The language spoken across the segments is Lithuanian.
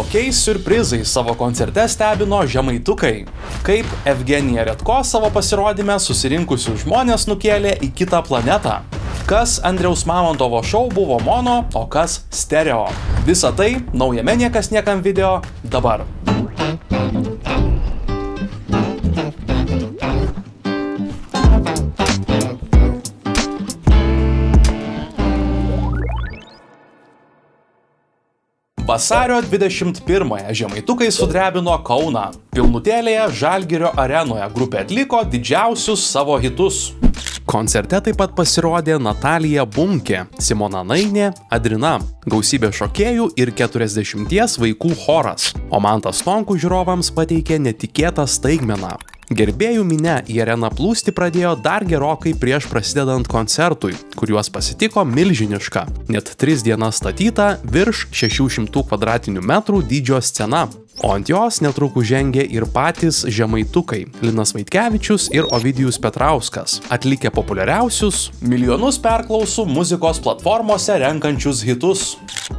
Kokiais siurprizais savo koncerte stebino žemaitukai? Kaip Evgenija Redko savo pasirodyme susirinkusių žmonės nukėlė į kitą planetą? Kas Andriaus Mamontovo šou buvo mono, o kas stereo? Visa tai naujame Niekas niekam video dabar. Vasario 21-ąją žemaitukai sudrebino Kauną. Pilnutėlėje Žalgirio arenoje grupė atliko didžiausius savo hitus. Koncerte taip pat pasirodė Natalija Bunkė, Simona Nainė, Adrina, gausybė šokėjų ir 40 vaikų choras. O Mantas Stonkus žiūrovams pateikė netikėtą staigmeną. Gerbėjų minia į areną plūsti pradėjo dar gerokai prieš prasidedant koncertui, kuriuos pasitiko milžiniška, net 3 dienas statyta virš 600 kvadratinių metrų dydžio scena. O ant jos netrukus žengė ir patys žemaitukai Linas Vaitkevičius ir Ovidijus Petrauskas, atlikę populiariausius, milijonus perklausų muzikos platformose renkančius hitus.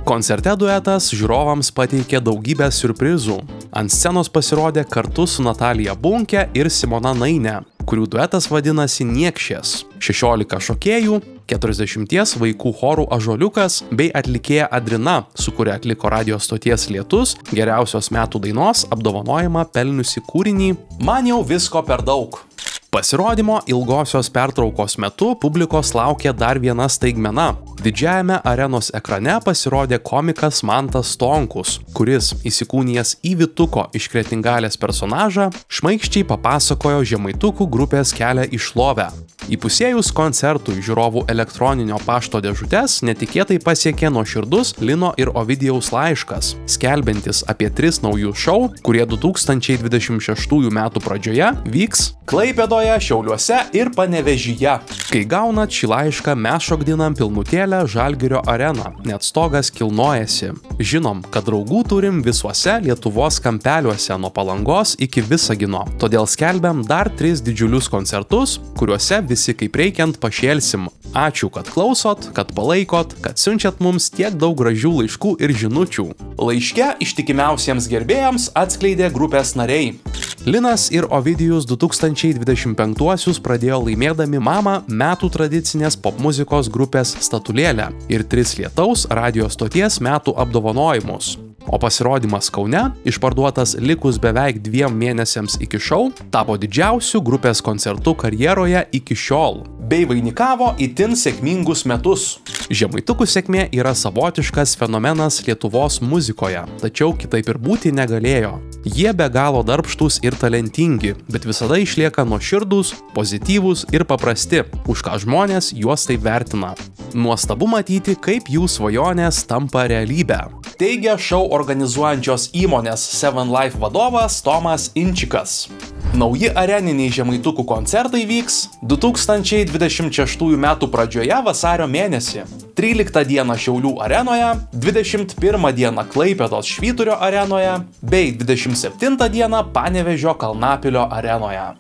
Koncerte duetas žiūrovams pateikė daugybę siurprizų. Ant scenos pasirodė kartu su Natalija Bunkė ir Simona Nainė, kurių duetas vadinasi Niekšės. 16 šokėjų, 40 vaikų chorų Ąžuoliukas bei atlikėja Adrina, su kuria atliko radijo stoties Lietus geriausios metų dainos apdovanojimą pelniusį kūrinį Man jau visko per daug. Pasirodymo ilgosios pertraukos metu publikos laukė dar viena staigmena. Didžiajame arenos ekrane pasirodė komikas Mantas Stonkus, kuris, įsikūnijęs į Vytuko iš Kretingalės personažą, šmaikščiai papasakojo žemaitukų grupės kelią į šlovę. Įpusėjus koncertui žiūrovų elektroninio pašto dėžutes netikėtai pasiekė nuoširdus Lino ir Ovidijaus laiškas, skelbiantis apie 3 naujus šou, kurie 2026 metų pradžioje vyks Klaipėdoje, Šiauliuose ir Panevėžyje. Kai gaunat šį laišką, mes šokdinam pilnutėlę Žalgirio areną, net stogas kilnojasi. Žinom, kad draugų turim visuose Lietuvos kampeliuose nuo Palangos iki Visagino, todėl skelbiam dar 3 didžiulius koncertus, kuriuose visi kaip reikiant pašėlsim. Ačiū, kad klausot, kad palaikot, kad siunčiat mums tiek daug gražių laiškų ir žinučių. Laiške ištikimiausiems gerbėjams atskleidė grupės nariai. Linas ir Ovidijus 2025-uosius pradėjo laimėdami Mama metų tradicinės popmuzikos grupės statulėlę ir 3 Lietaus radijo stoties metų apdovanojimus. O pasirodymas Kaune, išparduotas likus beveik 2 mėnesiams iki šou, tapo didžiausiu grupės koncertu karjeroje iki šiol, bei vainikavo itin sėkmingus metus. Žemaitukų sėkmė yra savotiškas fenomenas Lietuvos muzikoje, tačiau kitaip ir būti negalėjo. Jie be galo darbštūs ir talentingi, bet visada išlieka nuoširdūs, pozityvūs ir paprasti, už ką žmonės juos taip vertina. Nuostabu matyti, kaip jų svajonės tampa realybę, teigia šou organizuojančios įmonės Seven Life vadovas Tomas Inčikas. Nauji areniniai žemaitukų koncertai vyks 2026 metų pradžioje vasario mėnesį, 13 dieną Šiaulių arenoje, 21 dieną Klaipėdos Švyturio arenoje bei 27 dieną Panevėžio Kalnapilio arenoje.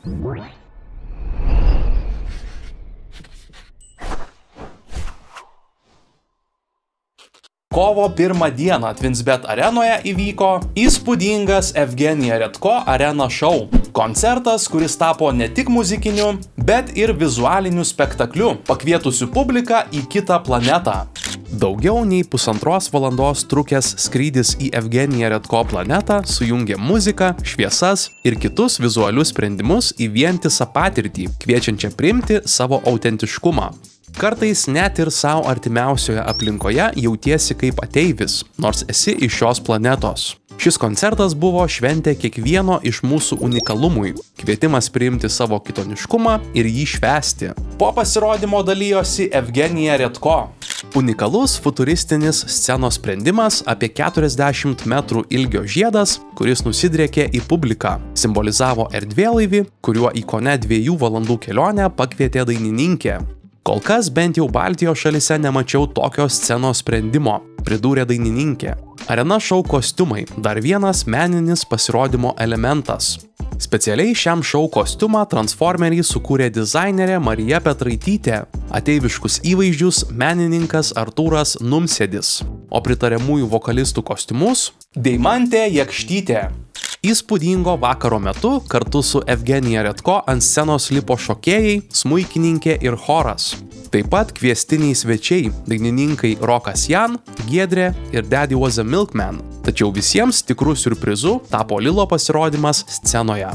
Kovo 1 dieną Twinsbet arenoje įvyko įspūdingas Evgenija Redko arena šou. Koncertas, kuris tapo ne tik muzikiniu, bet ir vizualiniu spektakliu, pakvietusiu publiką į kitą planetą. Daugiau nei 1,5 valandos trukęs skrydis į Evgeniją Redko planetą sujungė muziką, šviesas ir kitus vizualius sprendimus į vientisą patirtį, kviečiančią priimti savo autentiškumą. Kartais net ir savo artimiausioje aplinkoje jautiesi kaip ateivis, nors esi iš šios planetos. Šis koncertas buvo šventė kiekvieno iš mūsų unikalumui, kvietimas priimti savo kitoniškumą ir jį švęsti. Po pasirodymo dalijosi Evgenija Redko. Unikalus futuristinis scenos sprendimas apie 40 metrų ilgio žiedas, kuris nusidriekė į publiką, simbolizavo erdvėlaivį, kuriuo į kone 2 valandų kelionę pakvietė dainininkė. Kol kas bent jau Baltijos šalyse nemačiau tokio scenos sprendimo, pridūrė dainininkė. Arena šou kostiumai – dar vienas meninis pasirodymo elementas. Specialiai šiam šou kostiumą Transformerį sukūrė dizainerė Marija Petraitytė, ateiviškus įvaizdžius menininkas Artūras Numsėdis, o pritariamųjų vokalistų kostiumus Deimantė Jakštytė. Įspūdingo vakaro metu kartu su Evgenija Redko ant scenos lipo šokėjai, smuikininkė ir choras. Taip pat kviestiniai svečiai – dainininkai Rokas Jan, Giedrė ir Daddy Was a Milkman. Tačiau visiems tikrų siurprizų tapo Lilo pasirodymas scenoje.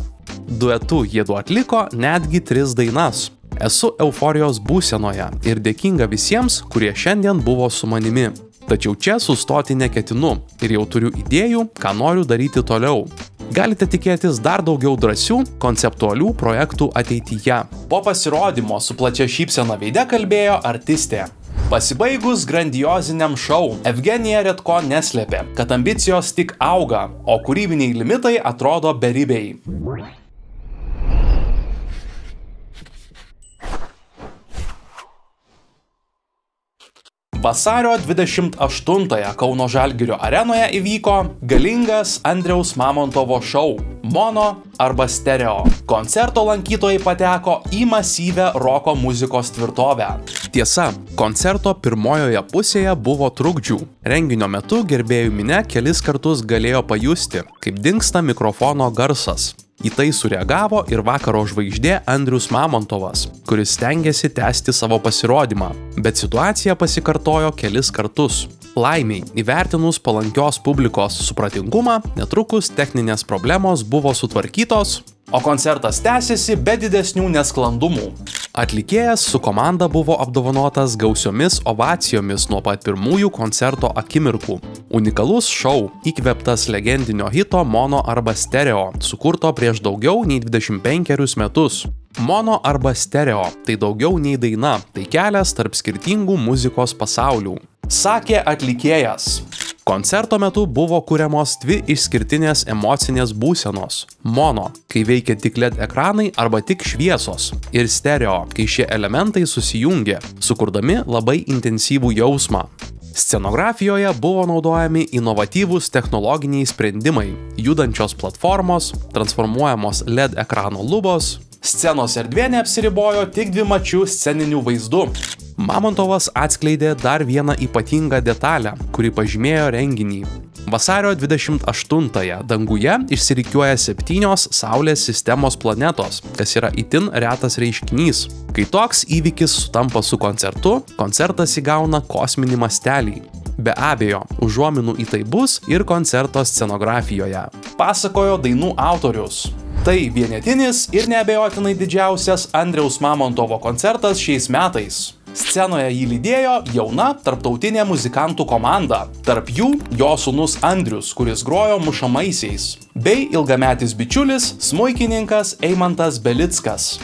Duetu jiedu atliko netgi 3 dainas. Esu euforijos būsenoje ir dėkinga visiems, kurie šiandien buvo su manimi. Tačiau čia sustoti neketinu ir jau turiu idėjų, ką noriu daryti toliau. Galite tikėtis dar daugiau drąsių, konceptualių projektų ateityje. Po pasirodymo su plačia šypsena veide kalbėjo artistė. Pasibaigus grandioziniam šou, Evgenija Redko neslėpė, kad ambicijos tik auga, o kūrybiniai limitai atrodo beribiai. Vasario 28-ąją Kauno Žalgirio arenoje įvyko galingas Andriaus Mamontovo šou Mono arba Stereo. Koncerto lankytojai pateko į masyvią roko muzikos tvirtovę. Tiesa, koncerto pirmojoje pusėje buvo trukdžių. Renginio metu gerbėjų minia kelis kartus galėjo pajusti, kaip dingsta mikrofono garsas. Į tai sureagavo ir vakaro žvaigždė Andrius Mamontovas, kuris stengiasi tęsti savo pasirodymą, bet situacija pasikartojo kelis kartus. Laimiai, įvertinus palankios publikos supratingumą, netrukus techninės problemos buvo sutvarkytos, o koncertas tęsėsi be didesnių nesklandumų. Atlikėjas su komanda buvo apdovanotas gausiomis ovacijomis nuo pat pirmųjų koncerto akimirkų. Unikalus šou, įkvėptas legendinio hito Mono arba Stereo, sukurto prieš daugiau nei 25 metus. Mono arba Stereo – tai daugiau nei daina, tai kelias tarp skirtingų muzikos pasaulių. Sakė atlikėjas. Koncerto metu buvo kuriamos 2 išskirtinės emocinės būsenos. Mono, kai veikia tik LED ekranai arba tik šviesos. Ir stereo, kai šie elementai susijungia, sukurdami labai intensyvų jausmą. Scenografijoje buvo naudojami inovatyvūs technologiniai sprendimai, judančios platformos, transformuojamos LED ekrano lubos. Scenos erdvė neapsiribojo tik dvimačių sceninių vaizdų. Mamontovas atskleidė dar vieną ypatingą detalę, kuri pažymėjo renginį. Vasario 28-ąją danguje išsirikiuoja 7 Saulės sistemos planetos, kas yra itin retas reiškinys. Kai toks įvykis sutampa su koncertu, koncertas įgauna kosminį mastelį. Be abejo, užuominų į tai bus ir koncerto scenografijoje. Pasakojo dainų autorius. Tai vienetinis ir neabejotinai didžiausias Andriaus Mamontovo koncertas šiais metais. Scenoje jį lydėjo jauna tarptautinė muzikantų komanda, tarp jų jo sūnus Andrius, kuris grojo mušamaisiais, bei ilgametis bičiulis smuikininkas Eimantas Belickas.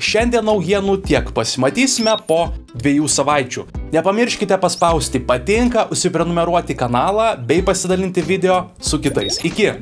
Šiandien naujienų tiek, pasimatysime po 2 savaičių. Nepamirškite paspausti patinka, užsiprenumeruoti kanalą bei pasidalinti video su kitais. Iki!